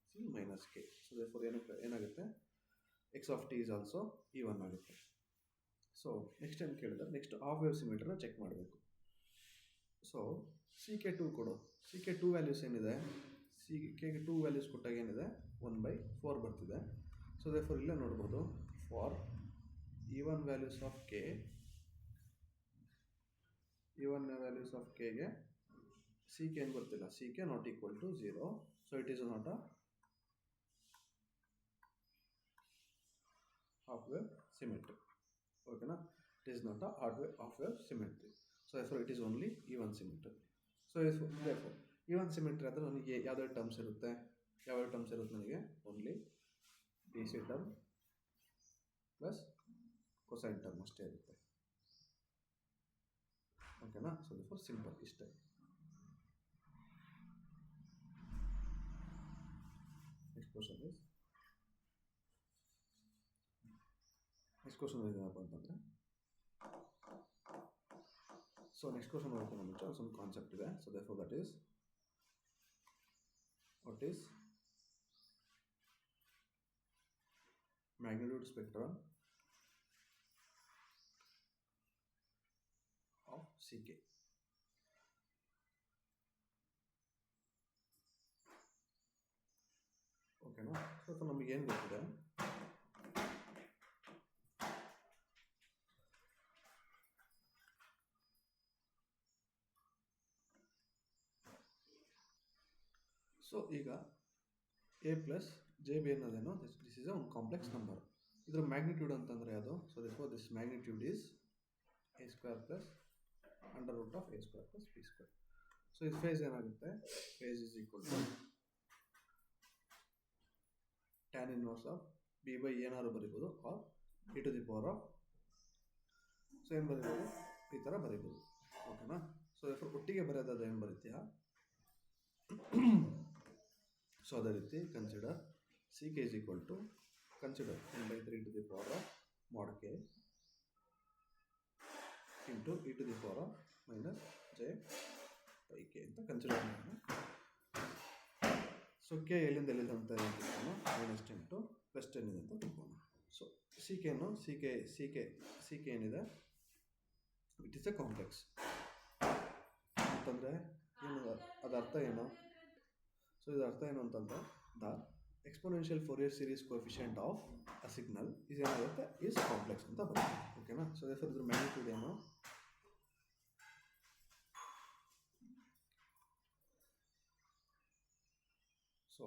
C minus k. So therefore ಏನಾಗುತ್ತೆ? X of T is also even ಆಗುತ್ತೆ. ಸೊ ನೆಕ್ಸ್ಟ್ ಏನು ಕೇಳಿದ್ರೆ, ನೆಕ್ಸ್ಟ್ ಹಾಫ್ ವೇವ್ ಸಿಮೆಟ್ರಿನ ಚೆಕ್ ಮಾಡಬೇಕು. ಸೊ ಸಿ ಕೆ 2 ಕೊಡು. ಸಿ ಕೆ 2 ವ್ಯಾಲ್ಯೂಸ್ ಏನಿದೆ? ಸಿ ಕೆ 2 ವ್ಯಾಲ್ಯೂಸ್ ಕೊಟ್ಟಾಗ ಏನಿದೆ? 1/4 ಬರ್ತಿದೆ. ಸೊ ದೇರ್ಫೋರ್ ಇಲ್ಲೇ ನೋಡ್ಬೋದು, for even values of k, even values of ಕೆಗೆ ಸಿ ಕೆ ಏನು ಗೊತ್ತಿಲ್ಲ. C K not equal to 0. So it is not a half wave symmetry. ಓಕೆನಾ? It is not a half wave symmetry. So therefore it is only even symmetry. So therefore even symmetry ಆದರೆ ನನಗೆ ಯಾವುದೇ terms ಇರುತ್ತೆ? ಯಾವ್ಯಾವ terms ಇರುತ್ತೆ ನನಗೆ? Only D C term plus cosine term ಅಷ್ಟೇ ಇರುತ್ತೆ. ಓಕೆನಾ? ಸೊ therefore ಸಿಂಪಲ್ ಇಷ್ಟೇ. Next question is, next question ಏನಪ್ಪ ಅಂತಂದರೆ, ಸೊ ನೆಕ್ಸ್ಟ್ ಕ್ವಶನ್ ಹೋಗ್ತಾನೆ ಮುಂಚೆ ಒಂದು ಕಾನ್ಸೆಪ್ಟ್ ಇದೆ. So therefore that is, what is magnitude spectrum of CK. ಓಕೆನಾ? ಸೊ ನಮಗೇನು ಗೊತ್ತಿದೆ? ಸೊ ಈಗ ಎ ಪ್ಲಸ್ ಜೆ ಬಿ ಅನ್ನೋದೇನು? ದಿಸ್ ಈಸ್ ಒಂದು ಕಾಂಪ್ಲೆಕ್ಸ್ ನಂಬರ್. ಇದರ ಮ್ಯಾಗ್ನಿಟ್ಯೂಡ್ ಅಂತಂದರೆ ಅದು. So therefore this magnitude is a square plus under root of a square plus b square. So ಇದು ಫೇಸ್ ಏನಾಗುತ್ತೆ? Phase is equal to tan inverse of b by ಏನಾದ್ರು ಬರೀಬೋದು, or e to the power of, so ಏನು ಬರೀಬೋದು? ಈ ಥರ ಬರೀಬೋದು. ಓಕೆನಾ? So therefore ಒಟ್ಟಿಗೆ ಬರೆಯೋದಾದ್ರೆ ಏನು ಬರೀತೀಯಾ? ಸೊ ಅದೇ ರೀತಿ consider C K is equal to, consider 1/3 to the power of mod k into e to the power of minus j by k ಅಂತ ಕನ್ಸಿಡರ್ ಮಾಡೋಣ. ಸೊ ಕೆ ಎಲ್ಲಿಂದ ಎಲ್ಲಿಂದ ಅಂತ ತಿಳ್ಕೊಳ್ಳೋಣ? -10 ಟು +10 ಇದೆ ಅಂತ ತಿಳ್ಕೊಳ್ಳೋಣ. ಸೊ ಸಿ ಕೆ ಏನಿದೆ? ಇಟ್ ಈಸ್ ಎ ಕಾಂಪ್ಲೆಕ್ಸ್ ಅಂತಂದರೆ ಏನು? ಅದರ ಅರ್ಥ ಏನು? ಸೊ ಇದರ ಅರ್ಥ ಏನು ಅಂತಂದರೆ, the exponential Fourier series coefficient of a signal ಏನಾಗುತ್ತೆ ಈಸ್ ಕಾಂಪ್ಲೆಕ್ಸ್ ಅಂತ ಬರುತ್ತೆ. ಓಕೆನಾ. ಸೊ ದೇರ್ಫೋರ್ ಇದ್ರ ಮ್ಯಾಗ್ನಿಟ್ಯೂಡ್ ಏನು? So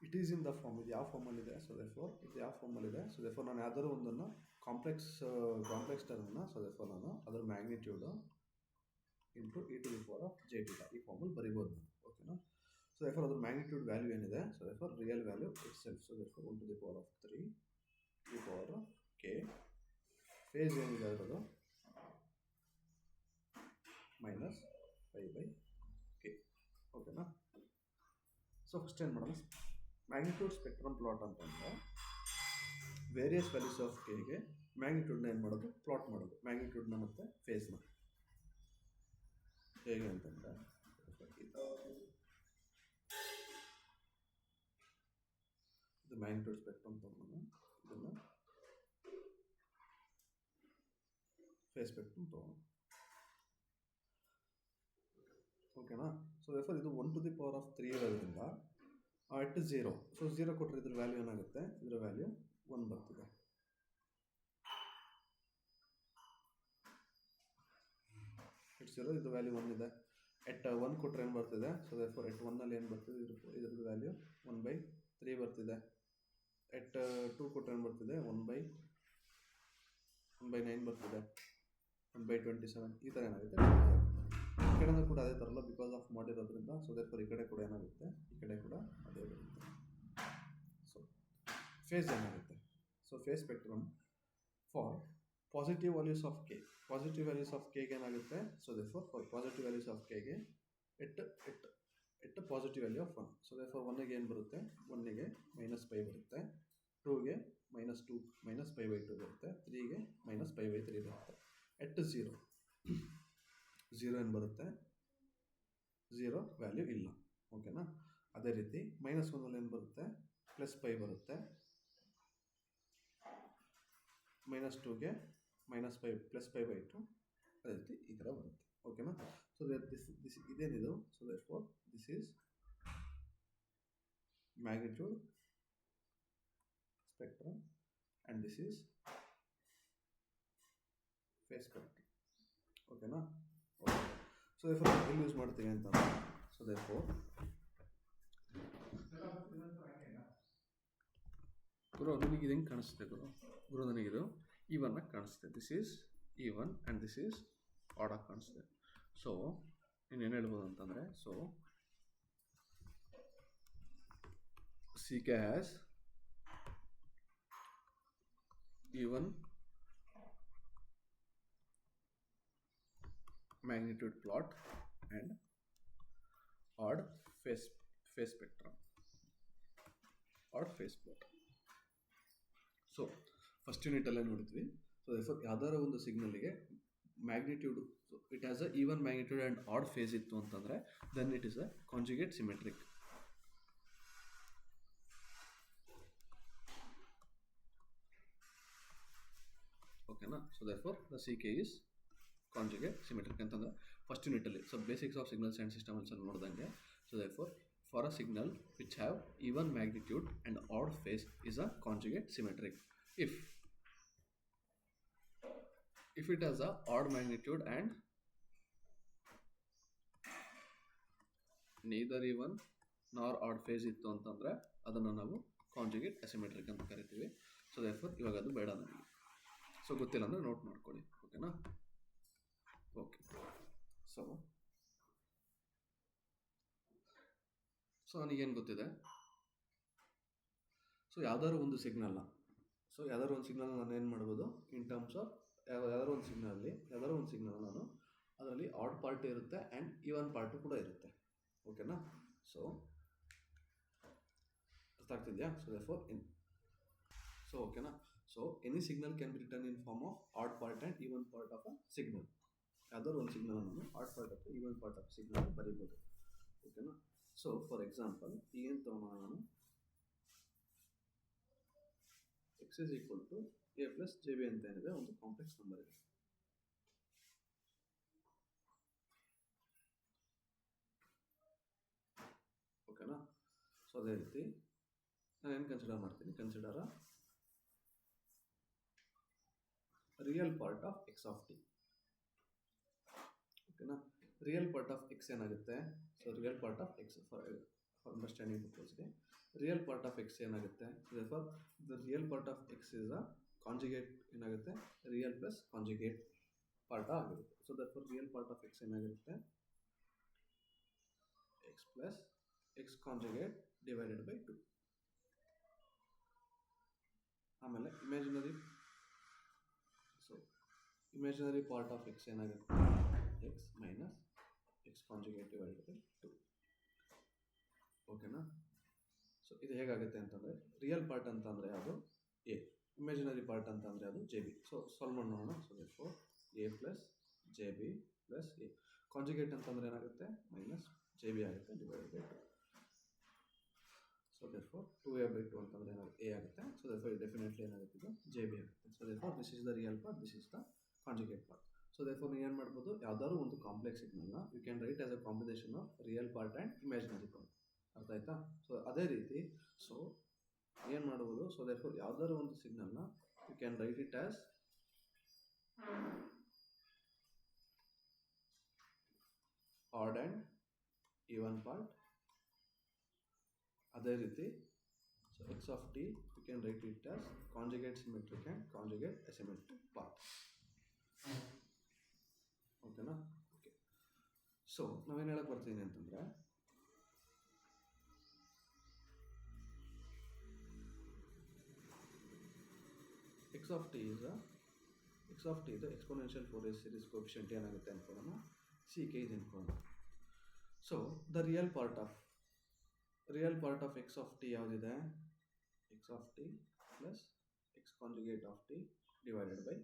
it is in the form, ಇದು ಯಾವ ಫಾರ್ಮಲ್ಲಿದೆ? ಸೊ ದೇರ್ಫೋರ್ ಇದು ಯಾವ ಫಾರ್ಮಲ್ಲಿದೆ? ಸೊ ದೇರ್ಫೋರ್ ನಾನು ಯಾವ್ದಾದ್ರು ಒಂದನ್ನು ಕಾಂಪ್ಲೆಕ್ಸ್ ಟರ್ಮನ್ನು, ಸೊ ದೇರ್ಫೋರ್ ನಾನು ಅದರ magnitude into e to the power of j theta ಈ ಫಾರ್ಮಲ್ಲಿ ಬರಿಬೋದು ನಾನು. ಓಕೆನಾ. ಸೊ ದೇರ್ಫೋರ್ ಅದ್ರ ಮ್ಯಾಗ್ನಿಟ್ಯೂಡ್ ವ್ಯಾಲ್ಯೂ ಏನಿದೆ? So therefore real value it self. So therefore 1 to the power of 3 to the power of k. Phase ಏನಿದೆ ಅದರದು minus 5/k. ಓಕೆನಾ. ಸೊ ಫಸ್ಟ್ ಏನು ಮಾಡೋಣ, ಮ್ಯಾಗ್ನಿಟ್ಯೂಡ್ ಸ್ಪೆಕ್ಟ್ರಮ್ ಪ್ಲಾಟ್ ಅಂತಂದರೆ ವೇರಿಯಸ್ ವ್ಯಾಲ್ಯೂಸ್ ಆಫ್ ಕೆಗೆ ಮ್ಯಾಗ್ನಿಟ್ಯೂಡ್ನ ಏನು ಮಾಡೋದು, ಪ್ಲಾಟ್ ಮಾಡೋದು, ಮ್ಯಾಗ್ನಿಟ್ಯೂಡ್ನ ಮತ್ತು ಫೇಸ್ನ. ಹೇಗೆ ಅಂತಂದರೆ ಇದು ಮ್ಯಾಗ್ನಿಟ್ಯೂಡ್ ಸ್ಪೆಕ್ಟ್ರಮ್ ತೊಗೊಂಡು ಇದನ್ನು ಫೇಸ್ ಸ್ಪೆಕ್ಟ್ರಮ್ ತೊಗೊಂಡು. ಓಕೆನಾ. ಸೊ ದೇರ್ಫೋರ್ ಇದು 1 to the power of 3 ಇರೋದ್ರಿಂದ ಅಟ್ 0. ಸೊ 0 ಕೊಟ್ಟರೆ ಇದ್ರ ವ್ಯಾಲ್ಯೂ ಏನಾಗುತ್ತೆ? ಇದರ ವ್ಯಾಲ್ಯೂ 1 ಬರ್ತಿದೆ. ಇಟ್ 0, ಇದ್ರ ವ್ಯಾಲ್ಯೂ 1 ಇದೆ. ಎಟ್ 1 ಕೊಟ್ಟರೆ ಏನು ಬರ್ತಿದೆ? ಸೊ ದೇರ್ಫೋರ್ ಎಟ್ 1ನಲ್ಲಿ ಏನು ಬರ್ತಿದೆ? ಇದ್ರದ್ದು ವ್ಯಾಲ್ಯೂ 1/3 ಬರ್ತಿದೆ. ಎಟ್ 2 ಕೊಟ್ಟರೆ ಏನು ಬರ್ತಿದೆ? 1/9 ಬರ್ತಿದೆ. 1/27 ಈ ಥರ ಏನಾಗುತ್ತೆ? ಈ ಕಡೆನೂ ಕೂಡ ಅದೇ ಥರಲ್ಲ, ಬಿಕಾಸ್ ಆಫ್ ಮಾಡಿರೋದ್ರಿಂದ. ಸೊ ದೇರ್ಫೋರ್ ಈ ಕಡೆ ಕೂಡ ಏನಾಗುತ್ತೆ? ಈ ಕಡೆ ಕೂಡ ಅದೇ ಬರುತ್ತೆ. ಸೊ ಫೇಸ್ ಏನಾಗುತ್ತೆ? So phase spectrum for positive values of k. Positive values of ಕೆಗೆ ಏನಾಗುತ್ತೆ? So therefore for positive values of ಕೆಗೆ at positive value of 1. So therefore 1ಗೆ ಏನು ಬರುತ್ತೆ? 1ಗೆ -π ಬರುತ್ತೆ. 2ಗೆ -2 -π/2 ಬರುತ್ತೆ. 3ಗೆ -π/3 ಬರುತ್ತೆ. ಎಟ್ 0 ಏನು ಬರುತ್ತೆ? 0 ವ್ಯಾಲ್ಯೂ ಇಲ್ಲ. ಓಕೆನಾ. ಅದೇ ರೀತಿ -1ನಲ್ಲಿ ಏನು ಬರುತ್ತೆ? +π ಬರುತ್ತೆ. -2ಗೆ +π/2 ಅದೇ ರೀತಿ ಈ ಥರ ಬರುತ್ತೆ. ಓಕೆನಾ. ಸೊ ದಿಸ್ ಇದೇನಿದು? So therefore this is magnitude spectrum and this is phase spectrum. ಓಕೆನಾ. ಓಕೆ. ಸೊ ದೇರ್ಫೋರ್ ಎಲ್ಲಿ ಯೂಸ್ ಮಾಡ್ತೀವಿ ಅಂತಂದರೆ, ಸೊ ದೇರ್ಫೋರ್ ಗುರು ನನಗೆ ಇದು ಹೆಂಗೆ ಕಾಣಿಸುತ್ತೆ? ಗುರು ನನಗಿದು E1 ಆಗಿ ಕಾಣಿಸುತ್ತೆ. This is E1 and this is add ಆಗಿ ಕಾಣಿಸುತ್ತೆ. ಸೊ ಇನ್ನೇನು ಹೇಳ್ಬೋದು ಅಂತಂದರೆ, so CK has E1 magnitude plot and odd phase spectrum or phase plot. So first ಯೂನಿಟಲ್ಲೇ ನೋಡಿದ್ವಿ. ಸೊ ದೇರ್ಫೋರ್ ಯಾವ್ದಾರ ಒಂದು ಸಿಗ್ನಲ್ಗೆ magnitude it has a even magnitude and odd phase ಇತ್ತು ಅಂತಂದರೆ then it is a conjugate symmetric. ಓಕೆನಾ. So therefore the CK is conjugate symmetric ಅಂತಂದರೆ first ಯೂನಿಟಲ್ಲಿ. So basics of signals and systems ಅಲ್ಲಿ ನೋಡಿದಂಗೆ. So therefore for a signal which have even magnitude and odd phase is a conjugate symmetric. If it has a odd magnitude and neither even nor odd phase ಇತ್ತು ಅಂತಂದರೆ ಅದನ್ನು ನಾವು conjugate asymmetric ಅಂತ ಕರಿತೀವಿ. So therefore ಇವಾಗ ಅದು ಬೇಡ ನನಗೆ. ಸೊ ಗೊತ್ತಿಲ್ಲ ಅಂದರೆ ನೋಟ್ ಮಾಡ್ಕೊಳ್ಳಿ. ಓಕೆನಾ. ಓಕೆ. ಸೊ ನನಗೇನು ಗೊತ್ತಿದೆ? ಸೊ ಯಾವ್ದಾದ್ರು ಒಂದು ಸಿಗ್ನಲ್ನ ನಾನು ಏನು ಮಾಡ್ಬೋದು? ಇನ್ ಟರ್ಮ್ಸ್ ಆಫ್ ಯಾವ್ದಾದ್ರು ಒಂದು ಸಿಗ್ನಲ್ ನಾನು ಅದರಲ್ಲಿ ಆಡ್ ಪಾರ್ಟ್ ಇರುತ್ತೆ ಆ್ಯಂಡ್ ಈವನ್ ಪಾರ್ಟು ಕೂಡ ಇರುತ್ತೆ. ಓಕೆನಾ. ಸೊ ಅರ್ಥ ಆಗ್ತಿದೆಯಾ? ಸೊ ದೇರ್ಫೋರ್ ಓಕೆನಾ. So any signal can be written in form of odd part and even part of a signal. ಯಾವ್ದಾದ್ರು ಒಂದು ಸಿಗ್ನಲ್ ನಾನು odd part of even part of signal ಬರೀಬೋದು. ಓಕೆನಾ. ಸೊ ಫಾರ್ ಎಕ್ಸಾಂಪಲ್ ಏನು ತಗೋಣ ನಾನು? x is equal to a plus jb ಅಂತ ಏನಿದೆ ಒಂದು ಕಾಂಪ್ಲೆಕ್ಸ್ ನಂಬರ್ ಇದೆ. ಓಕೆನಾ. ಸೊ ಅದೇ ರೀತಿ ನಾನೇನು ಕನ್ಸಿಡರ್ ಮಾಡ್ತೀನಿ, consider real part of x of t. ಓಕೆನಾ, ರಿಯಲ್ ಪಾರ್ಟ್ ಆಫ್ ಎಕ್ಸ್ ಏನಾಗುತ್ತೆ, so real part of x for understanding ಪರ್ಪಸ್ಗೆ ರಿಯಲ್ ಪಾರ್ಟ್ ಆಫ್ ಎಕ್ಸ್ ಏನಾಗುತ್ತೆ, for the real part of x is a conjugate ಏನಾಗುತ್ತೆ, real plus conjugate part ಆಗಿರುತ್ತೆ. So therefore real part of x ಏನಾಗಿರುತ್ತೆ, x plus x conjugate divided by 2. ಆಮೇಲೆ imaginary part of x ಏನಾಗುತ್ತೆ, x minus x conjugate divided by 2. ಓಕೆನಾ. So ಇದು ಹೇಗಾಗುತ್ತೆ ಅಂತಂದರೆ, real part ಅಂತಂದರೆ ಅದು ಎ, ಇಮ್ಯಾಜಿನರಿ ಪಾರ್ಟ್ ಅಂತಂದರೆ ಅದು ಜೆ ಬಿ. ಸೊ ಸಾಲ್ವ್ ಮಾಡಿ ನೋಡೋಣ. So therefore A plus j B plus A. Conjugate ಅಂತಂದರೆ ಏನಾಗುತ್ತೆ, ಮೈನಸ್ ಜೆ ಬಿ ಆಗುತ್ತೆ divided by 2. So therefore 2a/2 ಅಂತಂದರೆ ಏನಾಗುತ್ತೆ, ಎ ಆಗುತ್ತೆ. ಸೊ ದೇರ್ಫೋರ್ ಡೆಫಿನೆಟ್ಲಿ ಏನಾಗುತ್ತೆ, ಇದು ಜೆ ಬಿ ಆಗುತ್ತೆ. So therefore this is the real part, this is the conjugate part. So therefore ನೀವು ಏನು ಮಾಡ್ಬೋದು, ಯಾವ್ದಾದ್ರು ಒಂದು ಕಾಂಪ್ಲೆಕ್ಸ್ ಸಿಗ್ನಲ್ನ you can write as a combination of real part and imaginary part. ಅರ್ಥ ಆಯ್ತಾ. ಸೊ ಅದೇ ರೀತಿ ಸೊ ಏನು ಮಾಡ್ಬೋದು, ಸೊ ದೇರ್ಫೋರ್ ಯಾವ್ದಾದ್ರು ಒಂದು ಸಿಗ್ನಲ್ನ you can write it as odd and even part. ಅದೇ ರೀತಿ so x of t you can write it as conjugate symmetric and conjugate asymmetric part. ಓಕೆನಾ. ಓಕೆ, ಸೊ ನಾವೇನು ಹೇಳಕ್ಕೆ ಬರ್ತೀನಿ ಅಂತಂದರೆ, ಎಕ್ಸ್ ಆಫ್ ಟಿ ಇದು ಎಕ್ಸ್ಪೋನೆನ್ಷಿಯಲ್ ಫೋರಿಯರ್ ಸೀರೀಸ್ ಕೋಎಫಿಷಿಯಂಟ್ ಏನಾಗುತ್ತೆ ಅನ್ಕೊಳ್ಳೋಣ, ಸಿ ಕೆ ಇದು ಅನ್ಕೊಳ್ಳೋಣ. So the real part of x of t ಯಾವುದಿದೆ, x of t plus x conjugate of t divided by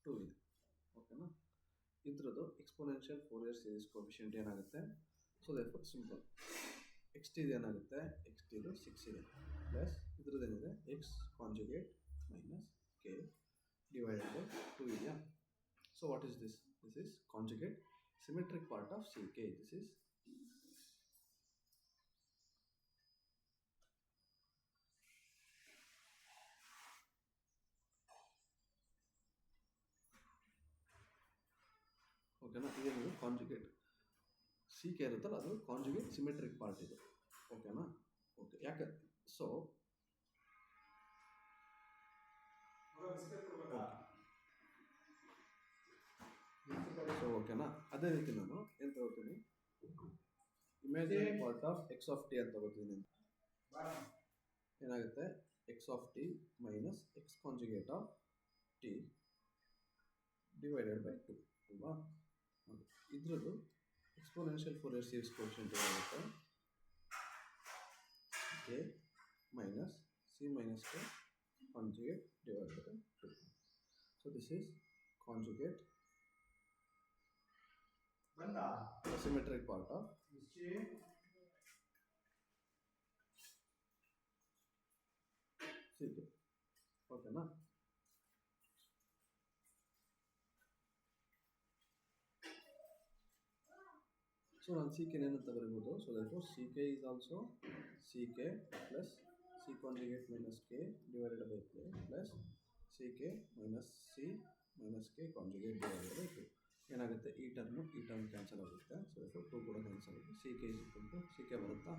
2 ಇದೆ. ಓಕೆನಾ. ಇದ್ರದ್ದು ಎಕ್ಸ್ಪೋನೆನ್ಷಿಯಲ್ ಫೋರಿಯರ್ ಸೀರೀಸ್ ಕೋಎಫಿಷಿಯಂಟ್ ಏನಾಗುತ್ತೆ, so therefore simple x t ಏನಾಗುತ್ತೆ, ಎಕ್ಸ್ ಟಿದು 6 ಇದೆ ಪ್ಲಸ್ ಇದ್ರದ್ದೇನಿದೆ x conjugate minus k divided by 2 ಇದೆಯಾ. So what is this, this is conjugate symmetric part of C k. This is ಓಕೆನಾ. ಇದೇನಿದು conjugate C K ಇರುತ್ತಲ್ಲ, ಅದು ಕಾಂಜುಗೇಟ್ ಸಿಮೆಟ್ರಿಕ್ ಪಾರ್ಟ್ ಇದು. ಓಕೆನಾ. ಓಕೆ, ಯಾಕೆ ಸೊ ಓಕೆನಾ. ಅದೇ ರೀತಿ ನಾನು ಏನು ತಗೋತೀನಿ, imaginary part of x of t ಅಂತ ತಗೋತೀನಿ. ಏನಾಗುತ್ತೆ, X of t minus x conjugate of t divided by 2 ಅಲ್ವಾ. ಇದ್ರದ್ದು ಎಕ್ಸ್ಪೋನೆನ್ಷಿಯಲ್ ಫೋರಿಯರ್ ಸೀರೀಸ್ ಕೋಎಫಿಷಿಯಂಟ್ ಏನಾಗುತ್ತೆ, k minus C minus K conjugate divided by 2. So this is conjugate symmetric part of C k. ಓಕೆನಾ. So ನಾನು C k ಏನಂತ ಬರೀಬೋದು, so therefore C K is also C k plus C conjugate minus k divided by K plus C K minus C minus K conjugate divided by 2. ಏನಾಗುತ್ತೆ, ಈ term cancel ಆಗುತ್ತೆ. So therefore 2 ಕೂಡ cancel ಆಗುತ್ತೆ. C K is equal to C K ಬರುತ್ತಾ,